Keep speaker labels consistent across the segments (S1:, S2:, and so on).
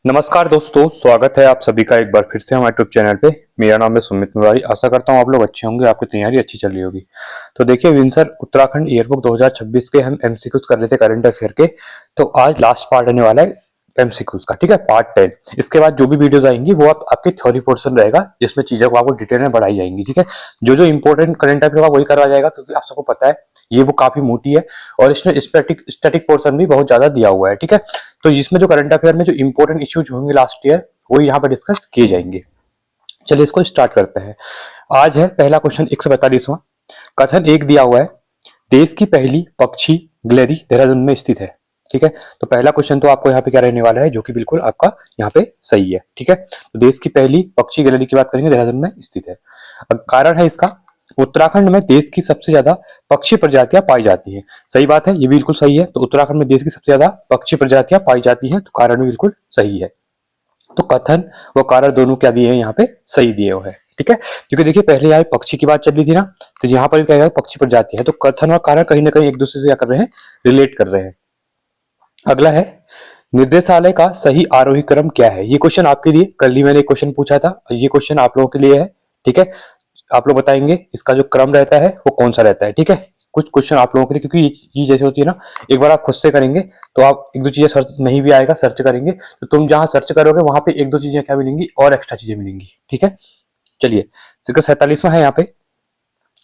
S1: नमस्कार दोस्तों, स्वागत है आप सभी का एक बार फिर से हमारे यूट्यूब चैनल पे। मेरा नाम है सुमित मुरारी। आशा करता हूँ आप लोग अच्छे होंगे, आपकी तैयारी अच्छी चल रही होगी। तो देखिए विंसर उत्तराखंड ईयरबुक 2026 के हम एमसीक्यूज कर लेते करंट अफेयर के। तो आज लास्ट पार्ट आने वाला है एमसीक्यूज का, ठीक है, पार्ट 10। इसके बाद जो भी वीडियोस आएंगी वो आपके थ्योरी पोर्शन रहेगा, जिसमें चीजों को आपको डिटेल में बढ़ाई जाएंगी, ठीक है। जो जो इंपॉर्टेंट करंट अफेयर वही करवाया जाएगा, क्योंकि आप सबको पता है ये वो काफी मोटी है और इसमें स्टैटिक पोर्शन भी बहुत ज्यादा दिया हुआ है, ठीक है। तो इसमें जो करंट अफेयर में जो इंपॉर्टेंट इश्यूज होंगे लास्ट ईयर, वो यहाँ पर डिस्कस किए जाएंगे। चलिए इसको स्टार्ट करते हैं। आज है पहला क्वेश्चन 145वां। कथन एक दिया हुआ है, देश की पहली पक्षी गैलरी देहरादून में स्थित है, ठीक है। तो पहला क्वेश्चन तो आपको यहाँ पे क्या रहने वाला है, जो कि बिल्कुल आपका यहाँ पे सही है, ठीक है। तो देश की पहली पक्षी गैलरी की बात करेंगे, देहरादून में स्थित है। अब कारण है इसका, उत्तराखंड में देश की सबसे ज्यादा पक्षी प्रजातियां पाई जाती हैं। सही बात है, ये बिल्कुल सही है। तो उत्तराखंड में देश की सबसे ज्यादा पक्षी प्रजातियां पाई जाती हैं, तो कारण भी बिल्कुल सही है। तो कथन व कारण दोनों क्या दिए हैं यहाँ पे, सही दिए हुए हैं, ठीक है। क्योंकि देखिए पहले यहाँ पक्षी की बात चल रही थी ना, तो यहाँ पर भी क्या है, पक्षी प्रजाति है। तो कथन और कारण कहीं ना कहीं एक दूसरे से क्या कर रहे हैं, रिलेट कर रहे हैं। अगला है, निर्देशालय का सही आरोही क्रम क्या है। ये क्वेश्चन आपके लिए, कल ही मैंने एक क्वेश्चन पूछा था, ये क्वेश्चन आप लोगों के लिए है, ठीक है। आप लोग बताएंगे इसका जो क्रम रहता है वो कौन सा रहता है, ठीक है। कुछ क्वेश्चन आप लोगों के लिए, क्योंकि ये चीज जैसे होती है ना, एक बार आप खुद से करेंगे तो आप एक दो चीजें सर्च नहीं भी आएगा, सर्च करेंगे तो तुम जहां सर्च करोगे वहां पे एक दो चीजें क्या मिलेंगी, और एक्स्ट्रा चीजें मिलेंगी, ठीक है। चलिए 47वां है यहाँ पे,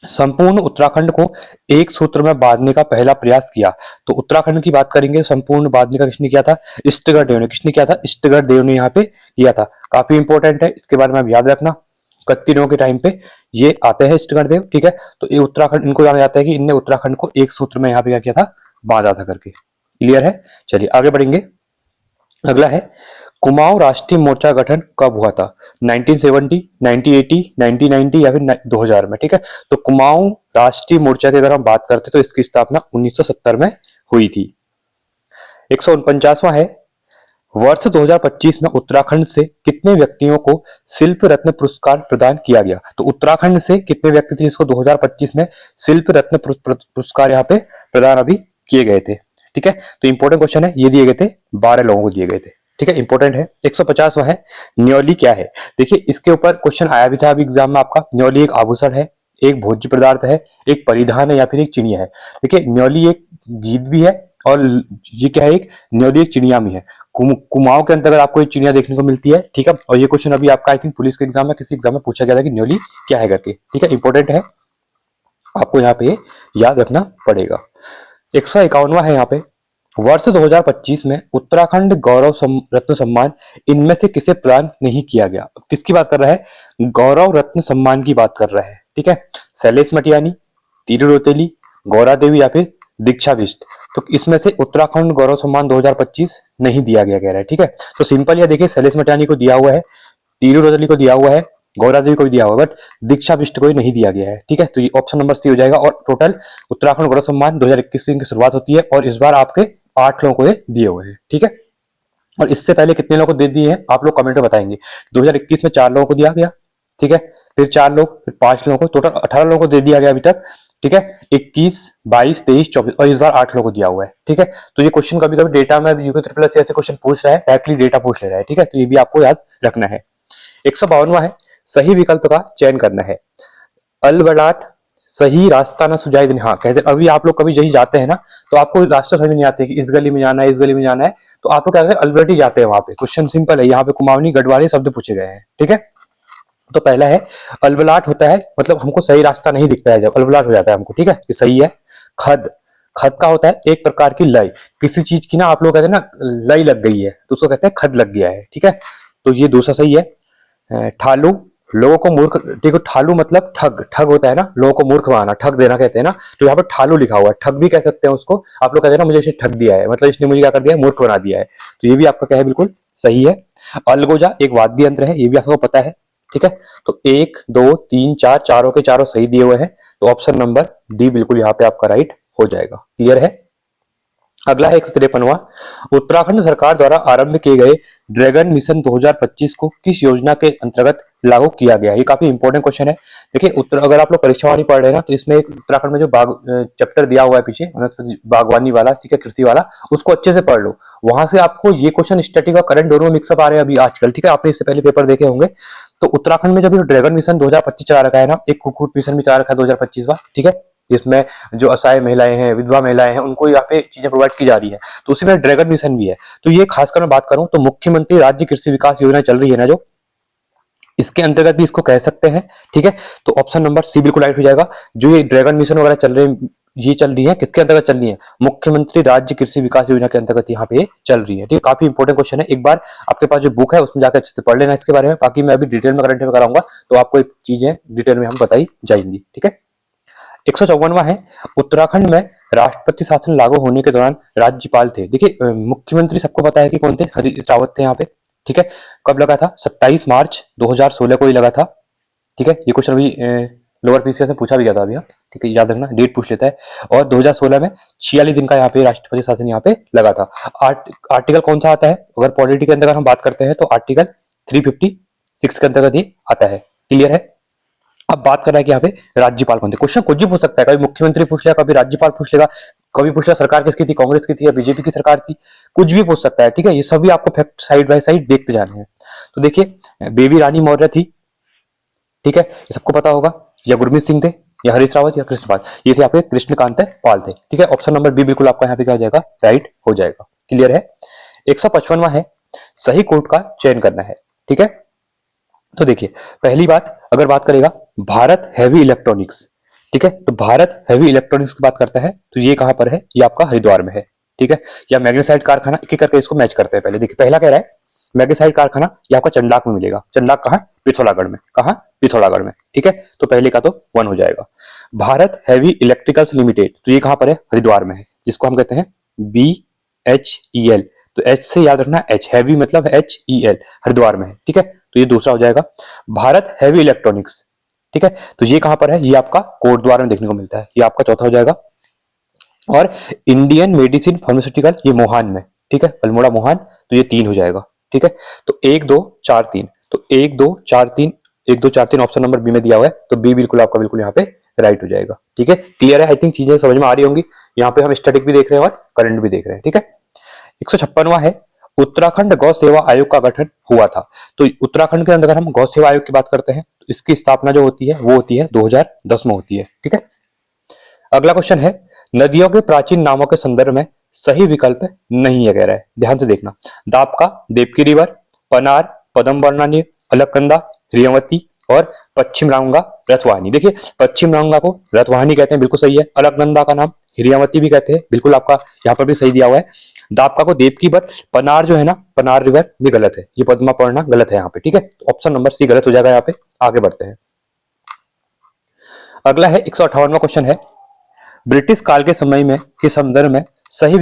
S1: संपूर्ण उत्तराखंड को एक सूत्र में बांधने का पहला प्रयास किया। तो उत्तराखंड की बात करेंगे, संपूर्ण बांधने का किसने किया था, इष्टगढ़ देव ने। किसने किया था, इष्टगढ़ देव ने यहाँ पे किया था। काफी इंपॉर्टेंट है, इसके बारे में आप याद रखना। कत्तीनों के टाइम पे ये आते हैं इष्टगढ़ देव, ठीक है। तो ये उत्तराखंड, इनको जाना जाता है कि इनने उत्तराखंड को एक सूत्र में यहाँ पे क्या किया था, बांधा था करके। क्लियर है, चलिए आगे बढ़ेंगे। अगला है, कुमाऊं राष्ट्रीय मोर्चा गठन कब हुआ था, 1970, 1980, 1990 या फिर 2000 में, ठीक है। तो कुमाऊं राष्ट्रीय मोर्चा की अगर हम बात करते तो इसकी स्थापना 1970 में हुई थी। 149वां है, वर्ष 2025 में उत्तराखंड से कितने व्यक्तियों को शिल्प रत्न पुरस्कार प्रदान किया गया। तो उत्तराखंड से कितने व्यक्ति थे जिसको 2025 में शिल्प रत्न पुरस्कार यहाँ पे प्रदान अभी किए गए थे, ठीक है। तो इंपॉर्टेंट क्वेश्चन है, ये दिए गए थे 12 लोगों को दिए गए थे, ठीक है, इंपॉर्टेंट है। 150वां है, न्योली क्या है। देखिए इसके ऊपर क्वेश्चन आया भी था अभी एग्जाम में आपका। न्योली एक आभूषण है, एक भोज्य पदार्थ है, एक परिधान है या फिर एक चिड़िया है। देखिए न्योली एक गीत भी है और ये क्या है, एक न्योली एक चिड़िया भी है। कुमाऊं के अंतर्गत आपको ये चिड़िया देखने को मिलती है, ठीक है। और ये क्वेश्चन अभी आपका आई थिंक पुलिस के एग्जाम में, किसी एग्जाम में पूछा गया था कि न्योली क्या है करके, ठीक है, इंपॉर्टेंट है, आपको यहाँ पे याद रखना पड़ेगा। 151वां है यहाँ पे, वर्ष 2025 में उत्तराखंड गौरव रत्न सम्मान इनमें से किसे प्रदान नहीं किया गया। अब किसकी बात कर रहा है, गौरव रत्न सम्मान की बात कर रहा है, ठीक है। शैलेश मटियानी, तीरू रोतेली, गौरा देवी या फिर दीक्षा बिष्ट। तो इसमें से उत्तराखंड गौरव सम्मान 2025 नहीं दिया गया, कह रहा है, ठीक है। तो सिंपल ये देखिए, शैलेश मटियानी को दिया हुआ है, तीरू रोतेली को दिया हुआ है, गौरा देवी को भी दिया हुआ है, बट दीक्षा बिष्ट को ही नहीं दिया गया है, ठीक है। तो ये ऑप्शन नंबर सी हो जाएगा। और टोटल उत्तराखंड गौरव सम्मान 2021 से इनकी शुरुआत होती है और इस बार आपके 8 लोगों को ये दिए हुए हैं, ठीक है। और इससे पहले कितने लोगों को दे दिए हैं आप लोग कमेंट में बताएंगे। 2021 में 4 लोगों को दिया गया, ठीक है, फिर 4 लोग, फिर 5 लोगों को, टोटल 18 लोगों को दे दिया गया अभी तक, ठीक है। 21, 22, 23, 24 और इस बार 8 लोगों को दिया हुआ है, ठीक है। तो ये क्वेश्चन कभी कभी डेटा में यूपी ट्रिपल एस ऐसे क्वेश्चन पूछ रहा है, डायरेक्टली डेटा पूछ ले रहा है, ठीक है। तो ये भी आपको याद रखना है। 152वां है, सही विकल्प का चयन करना है। अलबलाट सही रास्ता ना सुझाई देने। हाँ कहते, अभी आप लोग कभी यही जाते हैं ना, तो आपको रास्ता समझ नहीं आते कि इस गली में जाना है, इस गली में जाना है, तो आप लोग क्या करते हैं, अलबर्टी जाते हैं वहां पे। क्वेश्चन सिंपल है, यहाँ पे कुमाऊनी गढ़वाली शब्द पूछे गए हैं, ठीक है। तो पहला है, अलबलाट होता है मतलब हमको सही रास्ता नहीं दिखता है, जब अलबलाट हो जाता है हमको, ठीक है, ये सही है। खद, खद का होता है एक प्रकार की लय, किसी चीज की ना आप लोग कहते हैं ना लय लग गई है, तो उसको कहते हैं खद लग गया है, ठीक है। तो ये दूसरा सही है। ठालू, लोगों को मूर्ख, देखो ठालू मतलब ठग, ठग होता है ना, लोगों को मूर्ख बनाना, ठग देना कहते हैं ना। तो यहाँ पर ठालू लिखा हुआ है, ठग भी कह सकते हैं उसको आप लोग, कहते हैं ना मुझे इसने ठग दिया है, मतलब इसने मुझे क्या कर दिया है, मूर्ख बना दिया है। तो ये भी आपका क्या है, बिल्कुल सही है। अलगोजा एक वाद्य यंत्र है, ये भी आपको पता है, ठीक है। तो 1, 2, 3, 4, चारों के चारों सही दिए हुए हैं, तो ऑप्शन नंबर डी बिल्कुल यहाँ पे आपका राइट हो जाएगा। क्लियर है। अगला है 153वां, उत्तराखंड सरकार द्वारा आरंभ किए गए ड्रैगन मिशन 2025 को किस योजना के अंतर्गत लागू किया गया? ये काफी इंपॉर्टेंट क्वेश्चन है। देखिए उत्तर, अगर आप लोग परीक्षा वाली पढ़ रहे हैं ना, तो इसमें एक उत्तराखंड में जो बाग चैप्टर दिया हुआ है पीछे बागवानी वाला, ठीक है, कृषि वाला, उसको अच्छे से पढ़ लो। वहां से आपको ये क्वेश्चन स्टैटिक और करंट दोनों मिक्सअप आ रहे हैं अभी आजकल, ठीक है, आपने इससे पहले पेपर देखे होंगे। तो उत्तराखंड में जब ये ड्रैगन मिशन 2025 चला रखा है ना, एक कुक्कुट मिशन भी चला रखा है 2025 का, ठीक है, इसमें जो असहाय महिलाएं हैं, विधवा महिलाएं हैं, उनको यहाँ पे चीजें प्रोवाइड की जा रही है। तो उसी में ड्रैगन मिशन भी है। तो ये खासकर मैं बात करूं तो मुख्यमंत्री राज्य कृषि विकास योजना चल रही है ना, जो इसके अंतर्गत भी इसको कह सकते हैं, ठीक है। तो ऑप्शन नंबर सी बिल्कुल राइट हो जाएगा। जो ये ड्रैगन मिशन वगैरह चल रहे हैं, ये चल रही है किसके अंतर्गत चल रही है? मुख्यमंत्री राज्य कृषि विकास योजना के अंतर्गत यहाँ पे चल रही है, ठीक है। काफी इंपॉर्टेंट क्वेश्चन है। एक बार आपके पास जो बुक है उसमें जाकर अच्छे से पढ़ लेना इसके बारे में। बाकी मैं अभी डिटेल में करंट अफेयर कराऊंगा, तो आपको चीजें डिटेल में हम बताई जाएंगी, ठीक है। 154वां है, उत्तराखंड में राष्ट्रपति शासन लागू होने के दौरान राज्यपाल थे। देखिए मुख्यमंत्री सबको पता है कि कौन थे, हरीश रावत थे यहाँ पे, ठीक है। कब लगा था? 27 मार्च 2016 को ही लगा था, ठीक है। ये क्वेश्चन अभी लोअर पीसीएस में पूछा भी गया था अभी, ठीक है, याद रखना, डेट पूछ लेता है। और 2016 में 46 दिन का यहाँ पे राष्ट्रपति शासन यहाँ पे लगा था। आर्टिकल कौन सा आता है? अगर पॉलिटी के अंदर हम बात करते हैं तो आर्टिकल 356 के अंतर्गत ही आता है। क्लियर है? अब बात कर रहा है कि यहाँ पे राज्यपाल कौन थे। क्वेश्चन कुछ भी पूछ सकता है, कभी मुख्यमंत्री पूछ लेगा, कभी राज्यपाल पूछ लेगा, कभी पूछ लेगा सरकार किसकी थी, कांग्रेस की थी या बीजेपी की सरकार थी, कुछ भी पूछ सकता है, ठीक है। ये सभी आपको फैक्ट साइड बाय साइड देखते जाने हैं। तो देखिए बेबी रानी मौर्य थी, ठीक है, ये सबको पता होगा, या गुरमीत सिंह थे, या हरीश रावत, या कृष्णपाल, ये थे आपके कृष्णकांत पाल थे, ठीक है। ऑप्शन नंबर बी बिल्कुल आपका यहाँ पे क्या हो जाएगा? राइट हो जाएगा। क्लियर है? 155वां है, सही कोट का चयन करना है, ठीक है। तो देखिए पहली बात, अगर बात करेगा भारत हैवी इलेक्ट्रॉनिक्स, ठीक है, तो भारत हैवी इलेक्ट्रॉनिक्स की बात करता है तो ये कहां पर है? ये आपका हरिद्वार में है, ठीक है। या मैग्नेसाइट कारखाना, एक एक करके इसको मैच करते हैं। पहले देखिए, पहला कह रहा है मैग्नेसाइट कारखाना, ये आपका चंडाक में मिलेगा। चंडाक कहां? पिथौरागढ़ में। कहां? पिथौरागढ़ में, ठीक है। तो पहले का तो 1 हो जाएगा। भारत हैवी इलेक्ट्रिकल्स लिमिटेड, तो ये कहां पर है? हरिद्वार में है, जिसको हम कहते हैं BHEL। तो एच से याद रखना, एच हैवी मतलब HEL, हरिद्वार में है, ठीक है। तो ये दूसरा हो जाएगा। भारत हैवी इलेक्ट्रॉनिक्स, ठीक है, तो ये कहां पर है? ये आपका कोटद्वार में देखने को मिलता है, ये आपका चौथा हो जाएगा। और इंडियन मेडिसिन फार्मास्यूटिकल, ये मोहान में, ठीक है, अल्मोड़ा मोहान, तो ये 3 हो जाएगा, ठीक है। तो 1 2 4 3, तो 1 2 4 3, 1 2 4 3 ऑप्शन नंबर बी में दिया हुआ है, तो बी बिल्कुल आपका बिल्कुल यहाँ पे राइट हो जाएगा, ठीक है। क्लियर है? आई थिंक चीजें समझ में आ रही होंगी। यहाँ पे हम स्टैटिक भी देख रहे हैं और करंट भी देख रहे हैं, ठीक है। 156वां है, उत्तराखंड गौ सेवा आयोग का गठन हुआ था। तो उत्तराखंड के अंदर हम गौ सेवा आयोग की बात करते हैं, तो इसकी स्थापना जो होती है वो होती है 2010 में होती है, ठीक है। अगला क्वेश्चन है, नदियों के प्राचीन नामों के संदर्भ में सही विकल्प नहीं है, कह रहा है, ध्यान से देखना। दापका, देवकी रिवर, पनार, पदम, अलकनंदा, हिरियावती, और पश्चिम रांगा रथवाहिनी। देखिए पश्चिम रांगा को रथवाहिनी कहते हैं, बिल्कुल सही है। अलकनंदा का नाम हिरियावती भी कहते हैं, बिल्कुल आपका यहाँ पर भी सही दिया हुआ है। दापका को देवकी बर, पनार जो है ना, पनार रिवर, ये गलत है, ये पद्मा पढ़ना गलत है यहाँ पे, ठीक है। ऑप्शन नंबर सी गलत हो जाएगा यहाँ पे। आगे बढ़ते हैं। अगला है 158वां क्वेश्चन है, ब्रिटिश काल के समय में के संदर्भ में सही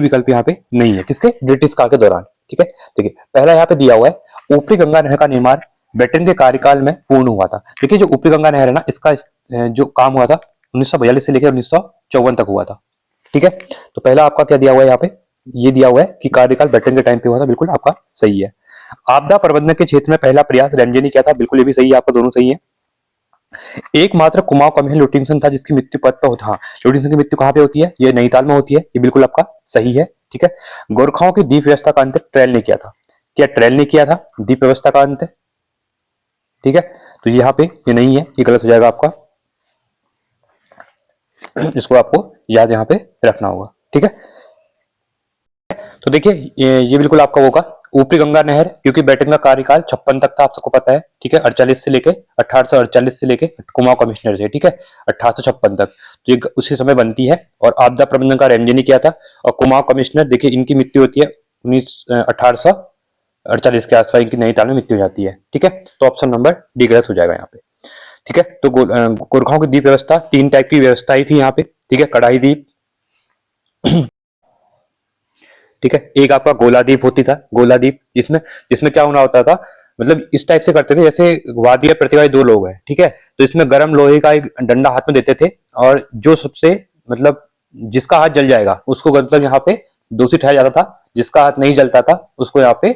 S1: विकल्प यहाँ पे नहीं है। किसके? ब्रिटिश काल के दौरान, ठीक है। देखिए पहला यहाँ पे दिया हुआ है, ऊपरी गंगा नहर का निर्माण ब्रिटेन के कार्यकाल में पूर्ण हुआ था। देखिए जो ऊपरी गंगा नहर है ना, इसका जो काम हुआ था 1942 से लेकर 1954 तक हुआ था, ठीक है। तो पहला आपका क्या दिया हुआ है यहाँ पे? ये दिया हुआ है कि कार्यकाल ब्रिटेन के टाइम पे हुआ था, बिल्कुल आपका सही है। आपदा प्रबंधन के क्षेत्र में पहला प्रयास रंजन ने किया था, बिल्कुल ये भी सही है, आपका दोनों सही है। एकमात्र कुमाऊं कमिश्नर लुटिनसन था जिसकी मृत्यु पद पर होता। हाँ, लुटिनसन की मृत्यु कहां पे होती है? ये नैनीताल में होती है, ये बिल्कुल आपका सही है, ठीक है। गोरखाओं की द्वीप व्यवस्था का अंत ट्रेल ने किया था। क्या ट्रेल ने किया था द्वीप व्यवस्था का अंत? ठीक है, तो यहाँ पे ये नहीं है, ये गलत हो जाएगा आपका। इसको आपको याद यहाँ पे रखना होगा, ठीक है। तो देखिए ये बिल्कुल आपका होगा ऊपरी गंगा नहर, क्योंकि ब्रिटेन का कार्यकाल 56 तक था, आप सबको पता है, ठीक है। 48 से लेके 1848 से लेके कुमाऊं कमिश्नर थे, ठीक है, 1856 तक, तो ये उसी समय बनती है। और आपदा प्रबंधन का रंजनी किया था। और कुमाऊं कमिश्नर देखिए इनकी मृत्यु होती है 1848 के आसपास, इनकी नैनीताल में मृत्यु हो जाती है, ठीक है। तो ऑप्शन नंबर डी गलत हो जाएगा यहाँ पे, ठीक है। तो गोरखाओं की द्वीप व्यवस्था 3 टाइप की व्यवस्था ही थी यहाँ पे, ठीक है। कड़ाही द्वीप, ठीक है, एक आपका गोलादीप होती था, गोलादीप, जिसमें जिसमें क्या होना होता था, मतलब इस टाइप से करते थे जैसे वादी और प्रतिवादी 2 लोग हैं, ठीक है। तो इसमें गर्म लोहे का एक डंडा हाथ में देते थे, और जो सबसे मतलब जिसका हाथ जल जाएगा उसको मतलब यहाँ पे दोषी ठहराया जाता था, जिसका हाथ नहीं जलता था उसको यहाँ पे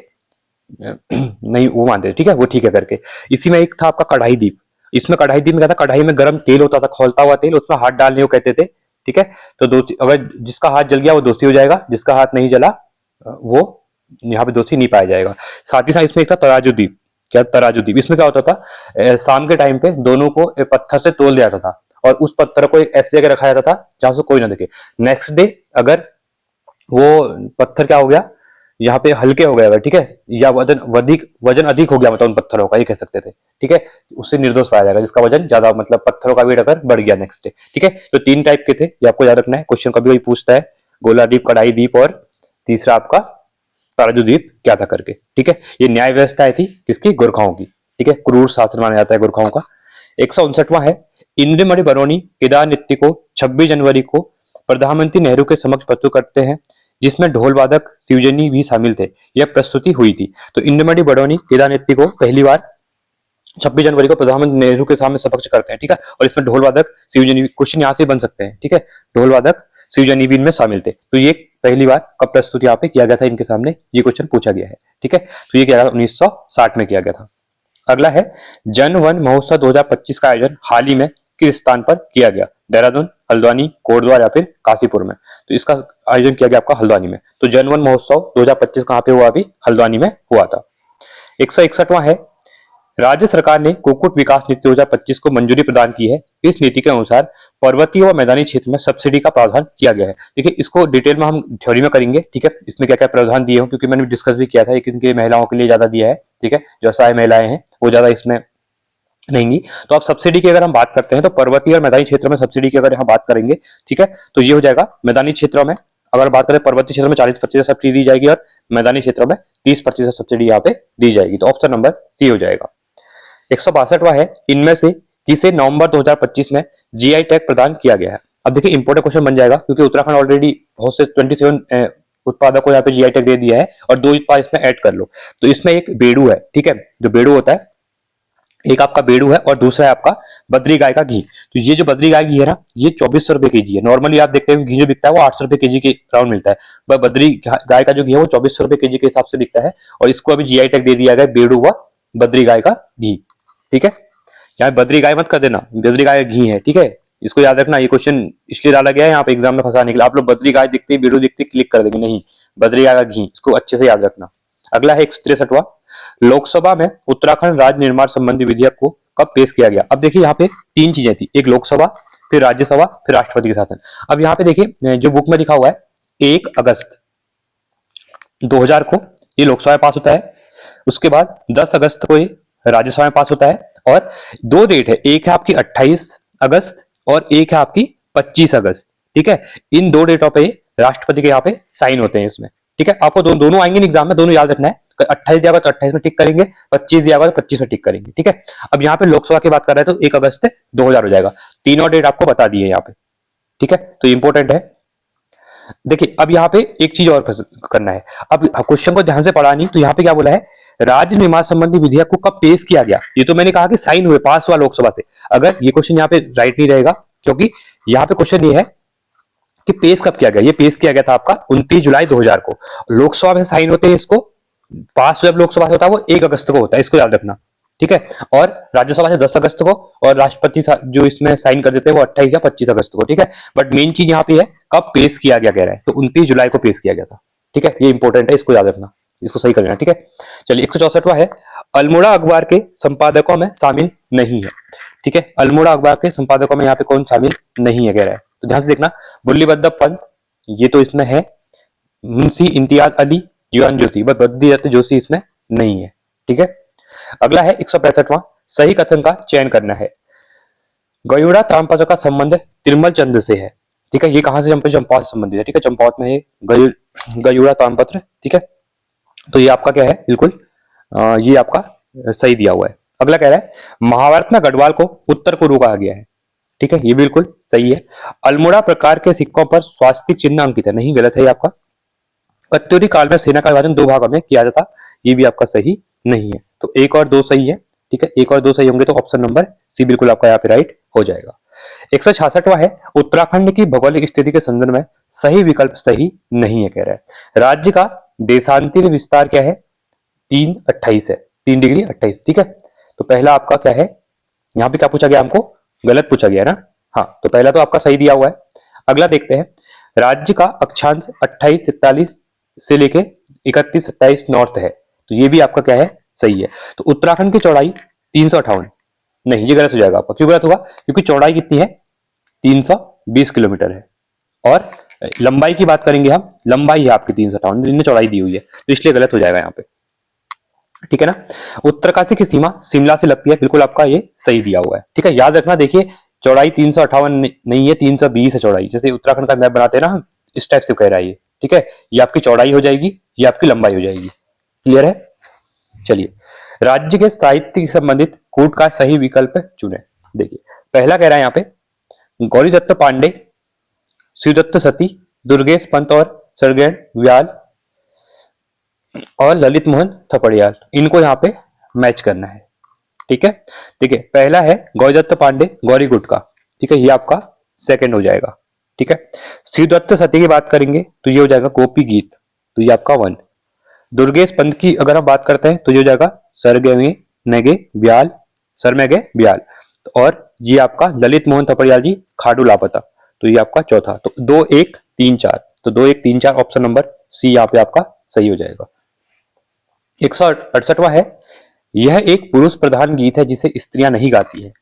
S1: नहीं वो मानते थे, ठीक है, वो ठीक है करके। इसी में एक था आपका कढ़ाई दीप। इसमें कढ़ाई दीप में क्या था, कढ़ाई में गर्म तेल होता था, खौलता हुआ तेल, उसमें हाथ डालने को कहते थे, ठीक है। तो दोषी, अगर जिसका हाथ जल गया वो दोषी हो जाएगा, जिसका हाथ नहीं जला वो यहाँ पे दोषी नहीं पाया जाएगा। साथ ही साथ इसमें एक था तराजू दीप। क्या तराजू दीप, इसमें क्या होता था, शाम के टाइम पे दोनों को पत्थर से तोल दिया जाता था और उस पत्थर को एक ऐसी जगह रखा जाता था जहां से कोई ना देखे। नेक्स्ट डे अगर वो पत्थर क्या हो गया, यहाँ पे हल्के हो गए अगर, ठीक है, या वजन अधिक हो गया, मतलब उन पत्थरों का, ये कह सकते थे, ठीक है, उससे निर्दोष पाया जाएगा जिसका वजन ज्यादा, मतलब पत्थरों का वेट अगर बढ़ गया नेक्स्ट डे, ठीक है। तो तीन टाइप के थे, ये आपको याद रखना है, क्वेश्चन कभी वही पूछता है, गोला दीप, कढ़ाई दीप और तीसरा आपका ताराजू द्वीप क्या था करके, ठीक है। ये न्याय व्यवस्था थी किसकी, गोरखाओं की, ठीक है, क्रूर शासन माना जाता है गोरखाओं का। 159वां है, इंद्रमणि बरौनी केदार नृत्य को 26 जनवरी को प्रधानमंत्री नेहरू के समक्ष प्रस्तुत करते हैं, जिसमें ढोल वादक शिवजनी भी शामिल थे। यह प्रस्तुति हुई थी। तो इंद्रमणि बरौनी केदार नृत्य को पहली बार 26 जनवरी को प्रधानमंत्री नेहरू के सामने समक्ष करते हैं, ठीक है, और इसमें ढोल वादक शिवजनी, क्वेश्चन यहाँ से बन सकते हैं, ठीक है, ढोल वादक शिवजनी भी इनमें शामिल थे। तो ये पहली बार कब प्रस्तुत यहाँ पे किया गया था इनके सामने, ये क्वेश्चन पूछा गया है, ठीक है। तो ये किया गया 1960 में किया गया था। अगला है जन वन महोत्सव 2025 का आयोजन हाल ही में किस स्थान पर किया गया, देहरादून, हल्द्वानी, कोटद्वार या फिर काशीपुर में। तो इसका आयोजन किया गया आपका हल्द्वानी में। तो जन वन महोत्सव 2025 कहां पे हुआ, अभी हल्द्वानी में हुआ था। 161वां है, राज्य सरकार ने कुक्कुट विकास नीति 2025 को मंजूरी प्रदान की है। इस नीति के अनुसार पर्वतीय व मैदानी क्षेत्र में सब्सिडी का प्रावधान किया गया है। देखिए इसको डिटेल में हम थ्योरी में करेंगे, ठीक है, इसमें क्या क्या प्रावधान दिए हैं, क्योंकि मैंने डिस्कस भी किया था, इनके महिलाओं के लिए ज्यादा दिया है, ठीक है, जो असहाय महिलाएं हैं वो ज्यादा इसमें रहेंगी। तो आप सब्सिडी की अगर हम बात करते हैं तो पर्वतीय और मैदानी क्षेत्रों में सब्सिडी की अगर यहाँ बात करेंगे, ठीक है, तो ये हो जाएगा मैदानी क्षेत्रों में, अगर बात करें पर्वतीय क्षेत्र में 40% सब्सिडी दी जाएगी और मैदानी क्षेत्रों में 30% सब्सिडी यहाँ पे दी जाएगी। तो ऑप्शन नंबर सी हो जाएगा। 162वां है, इनमें से किसे नवंबर 2025 में जीआई टैग प्रदान किया गया है। अब देखिए इंपोर्टेंट क्वेश्चन बन जाएगा, क्योंकि उत्तराखंड ऑलरेडी बहुत से 27 उत्पादों को यहाँ पे जीआई टैग दे दिया है और 2 उत्पाद इसमें ऐड कर लो। तो इसमें एक बेड़ू है, ठीक है, जो बेड़ू होता है, एक आपका बेड़ू है और दूसरा है आपका बद्री गाय का घी। तो ये जो बद्री गाय घी है ना, ये 2400 रुपए केजी है। नॉर्मली आप देखते हैं घी जो बिकता है वो 800 रुपए केजी के राउंड मिलता है, पर बद्री गाय का जो घी है वो 2400 रुपए केजी के हिसाब से बिकता है, और इसको अभी जीआई टैग दे दिया गया बेड़ू व बद्री गाय का घी, ठीक है। यहाँ बद्री गाय मत कर देना, बद्री गाय का घी है, ठीक है, इसको याद रखना। ये क्वेश्चन इसलिए डाला गया है यहाँ पे एग्जाम में फंसाने के लिए। आप लोग बद्री गाय दिखती बेड़ू दिखती क्लिक कर देंगे, नहीं, बद्री गाय का घी, इसको अच्छे से याद रखना। अगला है 163वां, लोकसभा में उत्तराखंड राज्य निर्माण संबंधी विधेयक को कब पेश किया गया। अब देखिए यहाँ पे तीन चीजें थी, एक लोकसभा, फिर राज्यसभा, फिर राष्ट्रपति के शासन। अब यहाँ पे देखिए जो बुक में लिखा हुआ है 1 अगस्त 2000 को ये लोकसभा में पास होता है, उसके बाद 10 अगस्त को ये राज्यसभा में पास होता है, और दो डेट है, एक है आपकी 28 अगस्त और एक है आपकी 25 अगस्त, ठीक है। इन दो डेटों पे राष्ट्रपति के यहाँ पे साइन होते हैं इसमें, ठीक है। आपको दोनों आएंगे एग्जाम में, दोनों याद रखना है। 28 दिया होगा तो 28 में टिक करेंगे, 25 दिया होगा तो 25 में टिक करेंगे, ठीक है। अब यहाँ पे लोकसभा की बात कर रहे हैं तो 1 अगस्त 2000 हो जाएगा। तीनों डेट आपको बता दी है यहाँ पे, ठीक है, तो इंपॉर्टेंट है। देखिए अब यहाँ पे एक चीज और करना है, अब क्वेश्चन को ध्यान से पढ़ा नहीं, तो यहाँ पे क्या बोला है, राज्य निर्माण संबंधी विधेयक को कब पेश किया गया। ये तो मैंने कहा कि साइन हुए, पास हुआ लोकसभा से। अगर ये क्वेश्चन यहाँ पे राइट नहीं रहेगा, क्योंकि यहाँ पे क्वेश्चन ये है कि पेश कब किया गया। ये पेश किया गया था आपका 29 जुलाई 2000 को। लोकसभा में साइन होते हैं, इसको पास जब लोकसभा से होता है वो 1 अगस्त को होता है, इसको याद रखना, ठीक है। और राज्यसभा से 10 अगस्त को, और राष्ट्रपति जो इसमें साइन कर देते हैं वो 28 या 25 अगस्त को, ठीक है। बट मेन चीज यहाँ पे है कब पेश किया गया, कह रहा है तो 29 जुलाई को पेश किया गया था, ठीक है। ये इंपॉर्टेंट है, इसको याद रखना, इसको सही कर लेना, ठीक है। चलिए 164वां है, अल्मोड़ा अखबार के संपादकों में शामिल नहीं है, ठीक है। अल्मोड़ा अखबार के संपादकों में यहाँ पे कौन शामिल नहीं है, कह रहा है, तो ध्यान से देखना। बुल्ली बद्दभ पंत, ये तो इसमें है, मुंशी इम्तियाज अली, जीवन ज्योति, बट बद्री दत्त जोशी इसमें नहीं है, ठीक है। अगला है 165वां, सही कथन का चयन करना है। गयुड़ा ताम्रपत्र का संबंध तिरुमल चंद से है, ठीक है। ये कहां से चंपावत से संबंधित है, ठीक है, चंपावत में है गयुड़ा ताम्रपत्र, ठीक है। तो ये आपका क्या है, बिल्कुल ये आपका सही दिया हुआ है। अगला कह रहा है महाभारत में गढ़वाल को उत्तर कुरु कहा गया है, ठीक है, ये बिल्कुल सही है। अल्मोड़ा प्रकार के सिक्कों पर स्वास्तिक चिन्ह अंकित है, नहीं, गलत है ये आपका। कत्यूरी काल में सेना का विभाजन 2 भागों में किया जाता, ये भी आपका सही नहीं है। तो 1 और 2 सही है, ठीक है, 1 और 2 सही होंगे तो ऑप्शन नंबर सी बिल्कुल आपका यहाँ पे राइट हो जाएगा। 166वां है, उत्तराखंड की भौगोलिक स्थिति के संदर्भ में सही विकल्प सही नहीं है, कह रहा है। राज्य का देशांतर विस्तार क्या है, 3:28 है, 3°28। ठीक है, तो पहला आपका क्या है, यहाँ पे क्या पूछा गया हमको, गलत पूछा गया ना। हाँ, तो पहला तो आपका सही दिया हुआ है। अगला देखते हैं, राज्य का अक्षांश 28-43 से लेके 31-27 नॉर्थ है, तो ये भी आपका क्या है, सही है। तो उत्तराखंड की चौड़ाई 358, नहीं ये गलत हो जाएगा आपका। क्यों गलत होगा, क्योंकि चौड़ाई कितनी है, 320 किलोमीटर है। और लंबाई की बात करेंगे हम, लंबाई है आपकी 358, इनने चौड़ाई दी हुई है, तो इसलिए गलत हो जाएगा यहाँ पे। ठीक है ना। उत्तरकाशी की सीमा शिमला से लगती है, बिल्कुल आपका ये सही दिया हुआ है। ठीक है, याद रखना, देखिए चौड़ाई 358 नहीं है, 320 है चौड़ाई। जैसे उत्तराखंड का मैप बनाते हैं ना हम, इस टाइप से कह रहा है ये। ठीक है, ये आपकी चौड़ाई हो जाएगी, ये आपकी लंबाई हो जाएगी। क्लियर है। चलिए, राज्य के साहित्य से संबंधित कूट का सही विकल्प चुने। देखिए, पहला कह रहा है यहाँ पे गौरी दत्त पांडे, शिवदत्त सती, दुर्गेश पंत और सरगेन व्याल और ललित मोहन थपड़ियाल, इनको यहाँ पे मैच करना है। ठीक है, देखिए पहला है गौरीदत्त पांडे गौरी गुट का, ठीक है, ये आपका सेकंड हो जाएगा। ठीक है, शिवदत्त सती की बात करेंगे तो ये हो जाएगा गोपी गीत, तो ये आपका 1। दुर्गेश पंत की अगर हम बात करते हैं तो ये हो जाएगा सरगे नगे ब्याल, सरमेगे ब्याल। और ये आपका ललित मोहन थपड़ियाल जी खाडू लापता, तो ये आपका चौथा। तो 2 1 3 4, तो 2 1 3 4 ऑप्शन नंबर सी यहाँ पे आपका सही हो जाएगा। 168वां है, यह एक पुरुष प्रधान गीत है जिसे स्त्रियां नहीं गाती है।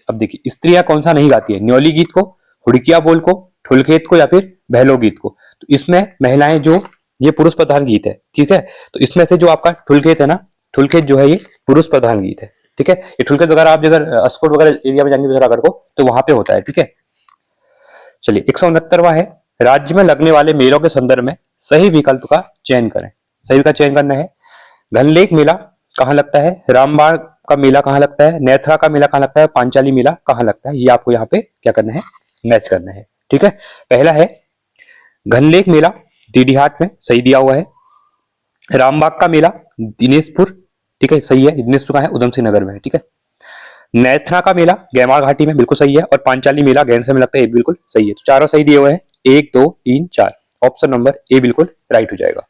S1: अब देखिए, स्त्रियां कौन सा नहीं गाती है, न्योली गीत को, हुड़किया बोल को, ठुलखेत को, या फिर बहलो गीत को। तो इसमें महिलाएं जो, ये पुरुष प्रधान गीत है। ठीक है, तो इसमें से जो आपका ठुलखेत है ना, ठुलखेत जो है ये पुरुष प्रधान गीत है। ठीक है, ये ठुलखेत वगैरह आप अगर अस्कोट वगैरह एरिया में जाएंगे उत्तराखंड को, तो वहां पे होता है। ठीक है, चलिए 169वां है, राज्य में लगने वाले मेलों के संदर्भ में सही विकल्प का चयन करें। सही का चयन करना है। घनलेक मेला कहाँ लगता है, रामबाण का मेला कहाँ लगता है, नेत्रा का मेला कहाँ लगता है, पांचाली मेला कहाँ लगता है, ये आपको यहाँ पे क्या करना है, मैच करना है। ठीक है, पहला है घनलेक मेला डीडीहाट में, सही दिया हुआ है। रामबाग का मेला दिनेशपुर, ठीक है सही है, दिनेशपुर कहाँ है, उधम सिंह नगर में है। ठीक है, नेत्रा का मेला गैमार घाटी में, बिल्कुल सही है। और पांचाली मेला गैरसैंण में लगता है, ये बिल्कुल सही है। तो चारों सही दिए हुए हैं, 1 2 3 4, ऑप्शन नंबर ए बिल्कुल राइट हो जाएगा।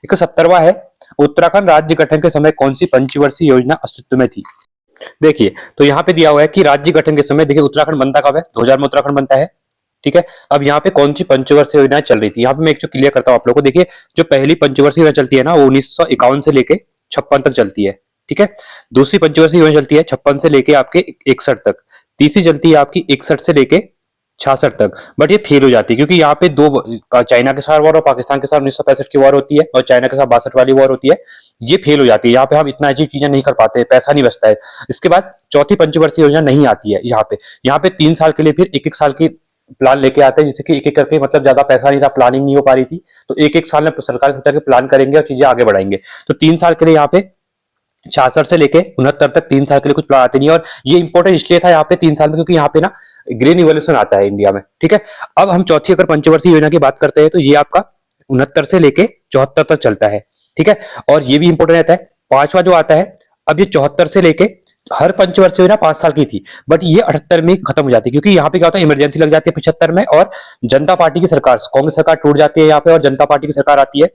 S1: 170वां है, उत्तराखंड राज्य गठन के समय कौन सी पंचवर्षीय योजना अस्तित्व में थी। देखिए, तो यहाँ पे दिया हुआ है कि राज्य गठन के समय, देखिए उत्तराखंड बनता कब है, 2000 में उत्तराखंड बनता है। ठीक है, अब यहाँ पे कौन सी पंचवर्षीय योजना चल रही थी, यहाँ पे मैं एक चीज क्लियर करता हूँ आप लोगों को। देखिए, जो पहली पंचवर्षीय योजना चलती है ना, वो 1951 से लेके 56 तक चलती है। ठीक है, दूसरी पंचवर्षीय योजना चलती है 56 से लेके आपके 61 तक। तीसरी चलती है आपकी 61 से लेके 66 तक। बट ये फेल हो जाती है, क्योंकि यहाँ पे दो, चाइना के साथ वॉर और पाकिस्तान के साथ 1965 की वॉर होती है, और चाइना के साथ 62 वाली वॉर होती है। ये फेल हो जाती है, यहाँ पे हम इतना अजीब चीजें नहीं कर पाते, पैसा नहीं बचता है। इसके बाद चौथी पंचवर्षीय योजना नहीं आती है यहाँ पे 3 साल के लिए फिर 1 1 साल की प्लान लेके आते हैं, जिससे कि एक एक करके, मतलब ज्यादा पैसा नहीं था, प्लानिंग नहीं हो पा रही थी, तो एक एक साल में सरकार सोचा कि प्लान करेंगे और चीजें आगे बढ़ाएंगे। तो 3 साल के लिए यहाँ पे 66 से लेके 69 तक 3 साल के लिए कुछ प्लान आते नहीं। और ये इंपॉर्टेंट इसलिए था यहाँ पे 3 साल में, क्योंकि यहाँ पे ना ग्रीन रिवॉल्यूशन आता है इंडिया में। ठीक है, अब हम चौथी अगर पंचवर्षीय योजना की बात करते हैं, तो ये आपका 69 से लेके 74 तक चलता है। ठीक है, और ये भी इंपॉर्टेंट रहता है। पांचवा जो आता है, अब ये 74 से लेके, हर पंचवर्षीय योजना 5 साल की थी, बट ये 78 में खत्म हो जाती है, क्योंकि यहाँ पे क्या होता है, इमरजेंसी लग जाती है 75 में, और जनता पार्टी की सरकार, कांग्रेस सरकार टूट जाती है यहाँ पे, और जनता पार्टी की सरकार आती है,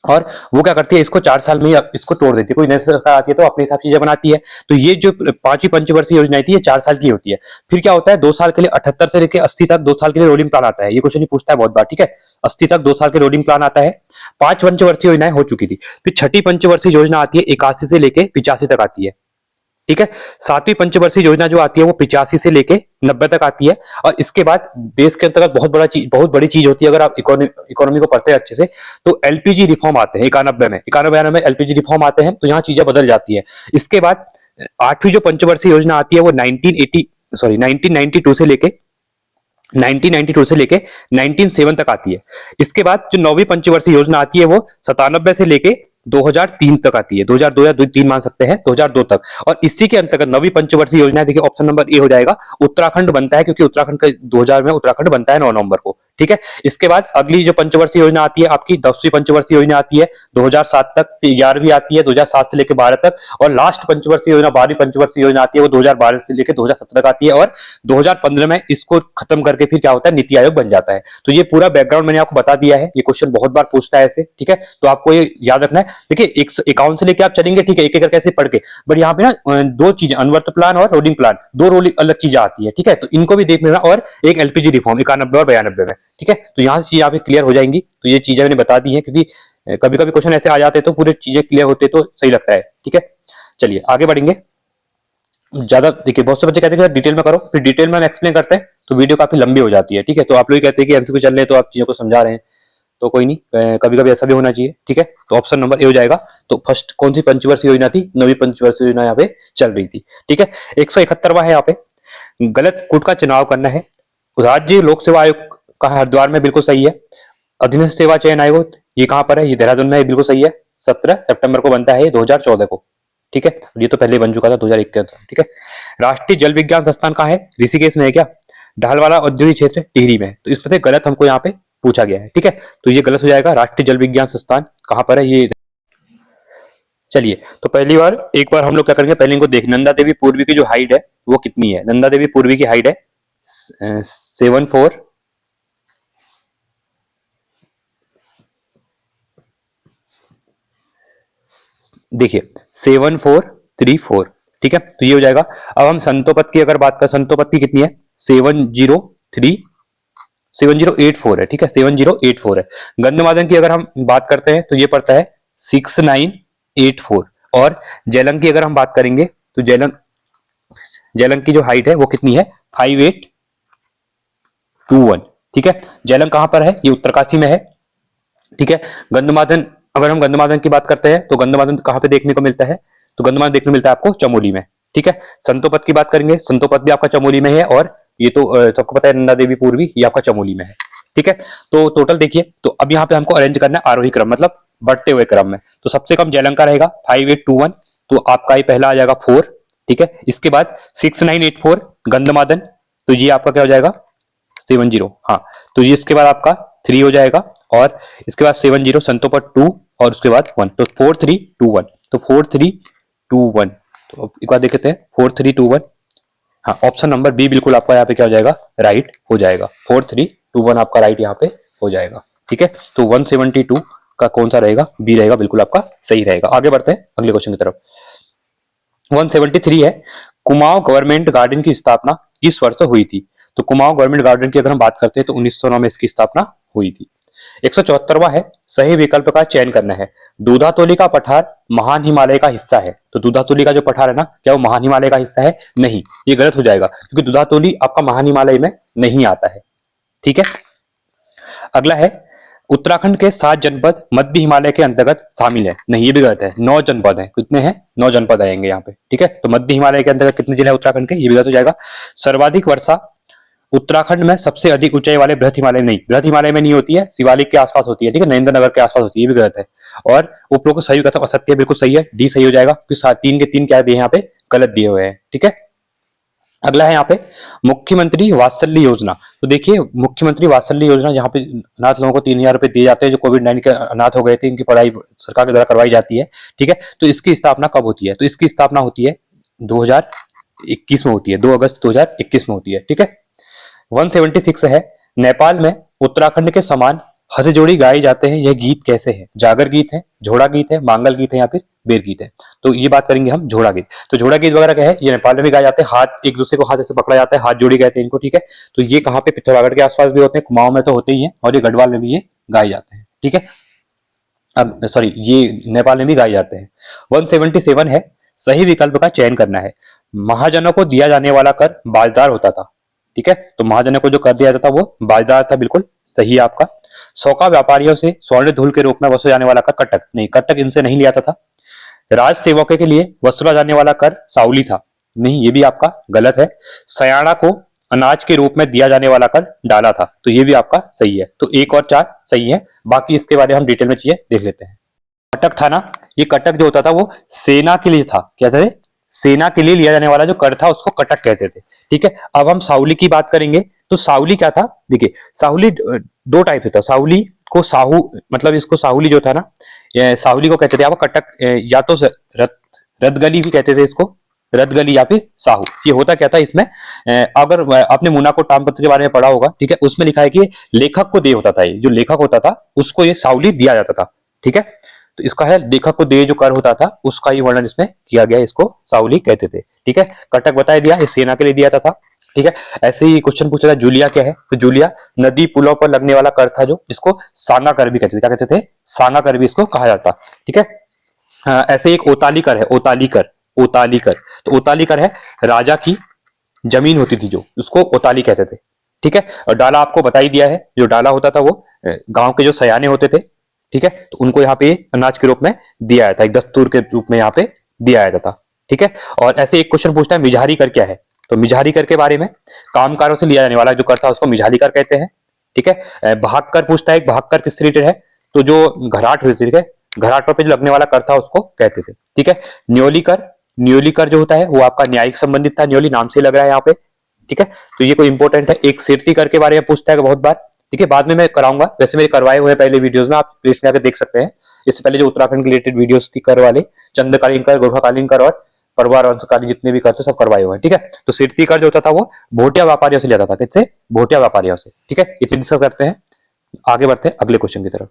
S1: और वो क्या करती है, इसको 4 साल में ही इसको तोड़ देती है। कोई नई सरकार आती है तो अपने हिसाब से चीजें बनाती है। तो ये जो पांचवी पंचवर्षीय योजना थी, ये 4 साल की होती है। फिर क्या होता है, 2 साल के लिए 78 से लेकर 80 तक 2 साल के लिए रोलिंग प्लान आता है। ये क्वेश्चन ही पूछता है बहुत बार। ठीक है, 80 तक 2 साल के रोलिंग प्लान आता है। 5 पंचवर्षीय योजनाएं हो चुकी थी। फिर छठी पंचवर्षीय योजना आती है, 81 से लेके 85 तक आती है। ठीक है, 7वीं पंचवर्षीय योजना जो आती है वो 85 से लेके 90 तक आती है। और इसके बाद देश के अंतर्गत बहुत बड़ी चीज होती है, अगर आप इकोनॉमी को पढ़ते हैं अच्छे से, तो एलपीजी रिफॉर्म आते हैं 91 में, 91 में एलपीजी रिफॉर्म आते हैं, तो यहाँ चीजें बदल जाती है। इसके बाद 8वीं जो पंचवर्षीय योजना आती है वो 1992 से लेके 1907 तक आती है। इसके बाद जो 9वीं पंचवर्षीय योजना आती है वो 97 से लेके 2003 तक आती है, 2002 या 3 मान सकते हैं, 2002 तक। और इसी के अंतर्गत 9वीं पंचवर्षीय योजना, देखिए ऑप्शन नंबर ए हो जाएगा, उत्तराखंड बनता है, क्योंकि उत्तराखंड का 2000 में उत्तराखंड बनता है 9 नवंबर को। ठीक है। इसके बाद अगली जो पंचवर्षीय योजना आती है आपकी 10वीं पंचवर्षीय योजना आती है 2007 तक, 11वीं आती है 2007 से लेकर 12 तक, और लास्ट पंचवर्षीय योजना 12वीं पंचवर्षीय योजना आती है वो 2012 से लेकर 2017 तक आती है, और 2015 में इसको खत्म करके फिर क्या होता है, नीति आयोग बन जाता है। तो ये पूरा बैकग्राउंड मैंने आपको बता दिया है, ये क्वेश्चन बहुत बार पूछता है ऐसे, ठीक है। तो आपको ये याद रखना है। देखिए अकाउंट से लेके आप चलेंगे, ठीक है, एक एक करके ऐसे पढ़ के, बट यहाँ पे ना दो चीजें, अनुवर्त प्लान और रोलिंग प्लान, दो रोलिंग अलग चीजें आती है, ठीक है। तो इनको भी देख लेना, और एक एलपीजी रिफॉर्म 91 और 92 में, ठीक है। तो यहाँ से चीजें यहाँ पे क्लियर हो जाएंगी। तो ये चीजें मैंने बता दी है, क्योंकि कभी कभी क्वेश्चन ऐसे आ जाते हैं तो पूरी चीजें क्लियर होते तो सही लगता है, ठीक है। चलिए आगे बढ़ेंगे। ज्यादा देखिए, बहुत से बच्चे कहते हैं कि डिटेल में करो, फिर डिटेल में हम एक्सप्लेन करते हैं तो वीडियो काफी लंबी हो जाती है, ठीक है। तो आप लोग कहते हैं कि एमसीक्यू चल रहे हैं तो आप चीजों को समझा रहे हैं, तो कोई नहीं, कभी कभी ऐसा भी होना चाहिए, ठीक है। तो ऑप्शन नंबर ए हो जाएगा। तो फर्स्ट कौन सी पंचवर्षीय योजना थी, 9वीं पंचवर्षीय योजना यहाँ पे चल रही थी, ठीक है। 171वां है यहाँ पे, गलत कूट का चुनाव करना है। राज्य लोक सेवा आयोग का हरिद्वार में, बिल्कुल सही है। अधीनस्थ सेवा चयन आयोग ये कहां पर है, ये देहरादून में है, बिल्कुल सही है। 17 सितंबर को बनता है 2014 को, ठीक है। ये तो पहले बन चुका था 2001 के अंदर, ठीक है। राष्ट्रीय जल विज्ञान संस्थान कहाँ है, ऋषिकेश में है क्या? ढालवाला औद्योगिक क्षेत्र टिहरी में है। तो इसमें से गलत हमको यहाँ पे पूछा गया है, ठीक है। तो ये गलत हो जाएगा। राष्ट्रीय जल विज्ञान संस्थान कहां पर है, ये। चलिए, तो पहली बार एक बार हम लोग क्या करेंगे, पहले इनको देख, नंदा देवी पूर्वी की जो हाइट है वो कितनी है। नंदा देवी पूर्वी की हाइट है 74, देखिए 7434, ठीक है। तो ये हो जाएगा। अब हम संतोपत की अगर बात करें, संतोपत की कितनी है, 7084 है, ठीक है, 7084 है। गंधमादन की अगर हम बात करते हैं तो ये पड़ता है 6984, और जेलंग की अगर हम बात करेंगे तो जेलंग की जो हाइट है वो कितनी है, 5821, ठीक है। जेलंग कहां पर है, ये उत्तरकाशी में है, ठीक है। गंधमादन, अगर हम गंधमादन की बात करते हैं तो गंधमादन कहां पे देखने को मिलता है, तो गंधमादन देखने को मिलता है आपको चमोली में, ठीक है। संतोपत की बात करेंगे, संतोपत भी आपका चमोली में है, और ये तो सबको पता है नंदा देवी पूर्वी, ये आपका चमोली में है, ठीक है। तो टोटल देखिए, तो अब यहाँ पे हमको अरेंज करना है आरोही क्रम, मतलब बढ़ते हुए क्रम में। तो सबसे कम जेलंग का रहेगा 5821, तो आपका ही पहला आ जाएगा 4, ठीक है। इसके बाद 6984 गंधमादन, तो ये आपका क्या हो जाएगा 70, हाँ। तो ये इसके बाद आपका 3 हो जाएगा, और इसके बाद 70 संतोपत 2, और उसके बाद 1, तो 4321, तो 4321। तो एक बार देखते हैं 4321, हाँ। ऑप्शन नंबर बी बिल्कुल आपका यहाँ पे क्या हो जाएगा, राइट हो जाएगा। 4321 आपका राइट यहाँ पे हो जाएगा, ठीक है। तो 172 का कौन सा रहेगा, बी रहेगा, बिल्कुल आपका सही रहेगा। आगे बढ़ते हैं अगले क्वेश्चन की तरफ। 173 है, कुमाऊं गवर्नमेंट गार्डन की स्थापना किस वर्ष हुई थी। तो कुमाऊं गवर्नमेंट गार्डन की अगर हम बात करते हैं तो 1909 में इसकी स्थापना हुई थी। 174वां है, सही विकल्प का चयन करना है। दूधातोली का पठार महान हिमालय का हिस्सा है। तो दूधातोली का जो पठार है ना, क्या वो महान हिमालय का हिस्सा है, नहीं, ये गलत हो जाएगा, क्योंकि दूधातोली आपका महान हिमालय में नहीं आता है, ठीक है। अगला है, उत्तराखंड के 7 जनपद मध्य हिमालय के अंतर्गत शामिल है, नहीं, ये भी गलत है। 9 जनपद है, कितने हैं, 9 जनपद आएंगे यहाँ पे, ठीक है। तो मध्य हिमालय के अंतर्गत कितने जिले हैं उत्तराखंड के, ये भी गलत हो जाएगा। सर्वाधिक वर्षा उत्तराखंड में सबसे अधिक ऊंचाई वाले बृहत हिमालय, नहीं, बृहत हिमालय में नहीं होती है, शिवालिक के आसपास होती है, ठीक है, नरेंद्र नगर के आसपास होती है, ये भी गलत है। और उपरोक्त सही कथन असत्य, बिल्कुल सही है, डी सही हो जाएगा, क्योंकि 3 के 3 क्या दिए यहाँ पे, गलत दिए हुए हैं, ठीक है। अगला है यहाँ पे मुख्यमंत्री वात्सल्य योजना। तो देखिए मुख्यमंत्री वात्सल्य योजना, यहाँ पे अनाथ लोगों को 3000 रुपए दिए जाते हैं, जो कोविड-19 के अनाथ हो गए थे, इनकी पढ़ाई सरकार के द्वारा करवाई जाती है, ठीक है। तो इसकी स्थापना कब होती है, तो इसकी स्थापना होती है 2021 में होती है, 2 अगस्त 2021 में होती है, ठीक है। 176 है, नेपाल में उत्तराखंड के समान हथजोड़ी गाए जाते हैं, यह गीत कैसे है। जागर गीत है, झोड़ा गीत है, मांगल गीत है, या फिर बेर गीत है। तो ये बात करेंगे हम झोड़ा गीत। तो झोड़ा गीत वगैरह क्या है, ये नेपाल में भी गाए जाते हैं, हाथ एक दूसरे को हाथ ऐसे पकड़ा जाता है, हाथ जोड़ी कहते हैं इनको, ठीक है। तो ये कहाँ पे, पिथौरागढ़ के आसपास भी होते हैं, कुमाऊं में तो होते ही हैं, और ये गढ़वाल में भी ये गाए जाते हैं, ठीक है। अब सॉरी, ये नेपाल में भी गाए जाते हैं। 177 है, सही विकल्प का चयन करना है। महाजनों को दिया जाने वाला कर बाजदार होता था, ठीक है। तो महाजनों को जो कर दिया जाता था वो बाजदार था, बिल्कुल सही है आपका। सौका व्यापारियों से स्वर्ण धूल के रूप में वसूला जाने वाला कर कटक, नहीं, कटक इनसे नहीं लिया था। राज सेवकों के लिए वसूला जाने वाला कर साउली था, नहीं, ये भी आपका गलत है। सयाना को अनाज के रूप में दिया जाने वाला कर डाला था, तो ये भी आपका सही है। तो 1 और 4 सही है, बाकी इसके बारे में हम डिटेल में चीजें देख लेते हैं। कटक था ना, ये कटक जो होता था वो सेना के लिए था, क्या था, सेना के लिए लिया जाने वाला जो कर था उसको कटक कहते थे, ठीक है। अब हम साउली की बात करेंगे, तो साहुली क्या था, देखिए साहुली दो टाइप से था। साहुली को साहू मतलब इसको साहुली जो था ना, साहुली को कहते थे आप कटक, या तो रतगली भी कहते थे इसको, रतगली या फिर साहू। ये होता क्या था इसमें, अगर आपने मुनाको ताम्रपत्र के बारे में पढ़ा होगा, ठीक है, उसमें लिखा है कि लेखक को देय होता था, ये जो लेखक होता था उसको ये साहुली दिया जाता था, ठीक है। तो इसका है लेखक को देय जो कर होता था उसका ही वर्णन इसमें किया गया, इसको साहुली कहते थे, ठीक है। कटक बता दिया, ये सेना के लिए दिया जाता था, ठीक है। ऐसे ही क्वेश्चन पूछा था जूलिया क्या है, तो जूलिया नदी पुलों पर लगने वाला कर था, जो इसको सांगा कर भी कहते थे, क्या कहते थे, सांगा कर भी इसको कहा जाता, ठीक है। ऐसे एक ओताली कर है, ओताली कर, ओताली कर, तो ओताली कर है राजा की जमीन होती थी जो, उसको ओताली कहते थे, ठीक है। और डाला आपको बता ही दिया है, जो डाला होता था वो गांव के जो सयाने होते थे, ठीक है, तो उनको यहाँ पे अनाज के रूप में दिया जाता है, एक दस्तूर के रूप में यहाँ पे दिया जाता था, ठीक है। और ऐसे एक क्वेश्चन पूछता है मिजारी कर क्या है, तो मिजारी कर के बारे में, कामकारों से लिया जाने वाला जो कर था उसको मिजारी कर कहते हैं, ठीक है। भाग कर पूछता है, भाग कर किससे रिलेटेड है, तो जो घराट होती थी, ठीक है, घराटों पे जो लगने वाला कर था उसको कहते थे, ठीक है। न्योली कर, न्योली कर जो होता है वो आपका न्यायिक संबंधित था, न्योली नाम से लग रहा है यहाँ पे, ठीक है। तो ये कोई इंपॉर्टेंट है। एक सिरती कर के बारे में पूछता है बहुत बार, ठीक है, बाद में मैं कराऊंगा, वैसे मेरे करवाए हुए पहले वीडियोस में, आप प्लेलिस्ट में आकर देख सकते हैं। इससे पहले जो उत्तराखंड के रिलेटेड वीडियोस थी कर वाले, चंद्रकालीन कर, गोरखाकालीन कर और परवार वंशकालीन जितने भी कर थे सब करवाए हुए हैं, ठीक है। तो सिरती कर जो होता था वो भोटिया व्यापारियों से लिया था, किससे, भोटिया व्यापारियों से, ठीक है। ये डिस्कस करते हैं, आगे बढ़ते हैं अगले क्वेश्चन की तरफ,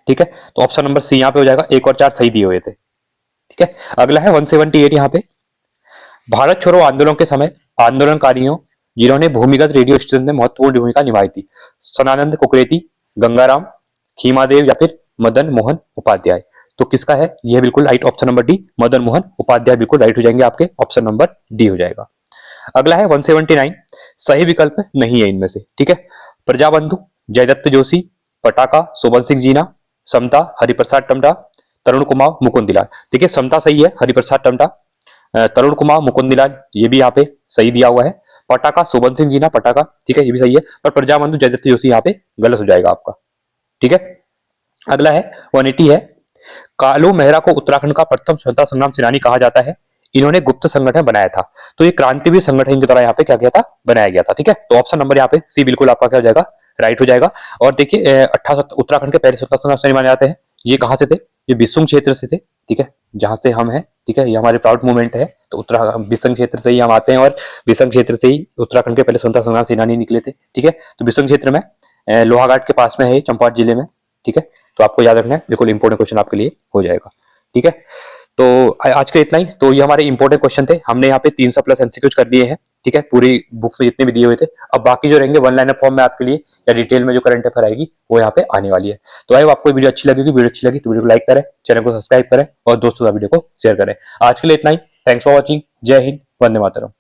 S1: ठीक है। तो ऑप्शन नंबर सी यहाँ पे हो जाएगा, 1 और 4 सही दिए हुए थे, ठीक है। अगला है 178 यहाँ पे, भारत छोड़ो आंदोलन के समय आंदोलनकारियों जिन्होंने भूमिगत रेडियो स्टेशन में महत्वपूर्ण भूमिका निभाई थी, सनानंद कुकरेती, गंगाराम, खीमादेव या फिर मदन मोहन उपाध्याय, तो किसका है, यह बिल्कुल right, option number D, Madan Mohan Upadhyay बिल्कुल राइट हो जाएंगे आपके, ऑप्शन नंबर डी हो जाएगा। अगला है 179, सही विकल्प नहीं है इनमें से, ठीक है। प्रजाबंधु, जयदत्त जोशी, पटाका, शोभन सिंह जीना, समता, हरिप्रसाद टमटा, तरुण कुमार, मुकुंदलाल। देखिए समता सही है, हरिप्रसाद टमटा, तरुण कुमार, मुकुंदलाल ये भी यहाँ पे सही दिया हुआ है, पटाका, शोभन सिंह जीना, पटाका, ठीक है, ये भी सही है, पर प्रजाबंधु, जयदत्त जोशी यहाँ पे गलत हो जाएगा आपका, ठीक है। अगला है 180 है, कालू मेहरा को उत्तराखंड का प्रथम स्वतंत्रता संग्राम सेनानी कहा जाता है, इन्होंने गुप्त संगठन बनाया था, तो ये क्रांतिवीर संगठन की तरह यहाँ पे क्या किया था, बनाया गया था, ठीक है। तो ऑप्शन नंबर यहाँ पे सी बिल्कुल आपका क्या हो जाएगा, राइट हो जाएगा। और देखिए 18 उत्तराखंड के पहले स्वतंत्रता संग्राम सेनानी माने जाते हैं, ये कहाँ से थे, ये बिसुंग क्षेत्र से थे, ठीक है, जहां से हम हैं, ठीक है, ये हमारे प्राउड मूवमेंट है, तो उत्तराखंड बिसंग क्षेत्र से ही हम आते हैं, और बिसंग क्षेत्र से ही उत्तराखंड के पहले स्वतंत्रता संग्राम सेनानी निकले थे, ठीक है। तो बिसंग क्षेत्र में लोहाघाट के पास में है, चंपावत जिले में, ठीक है। तो आपको याद रखना है, बिल्कुल इंपॉर्टेंट क्वेश्चन आपके लिए हो जाएगा, ठीक है। तो आज के इतना ही, तो ये हमारे इंपॉर्टेंट क्वेश्चन थे, हमने यहाँ पे 300 प्लस एमसीक्यूज कर दिए हैं, ठीक है, पूरी बुक्स में जितने भी दिए हुए थे। अब बाकी जो रहेंगे वन लाइनर फॉर्म में आपके लिए, या डिटेल में जो करंट अफेयर आएगी वो यहाँ पे आने वाली है। तो आई आपको वीडियो अच्छी लगेगी, वीडियो अच्छी लगी तो वीडियो को लाइक करें, चैनल को सब्सक्राइब करें और दोस्तों का वीडियो को शेयर करें। आज के लिए इतना ही, थैंक्स फॉर वॉचिंग, जय हिंद, वंदे मातरम।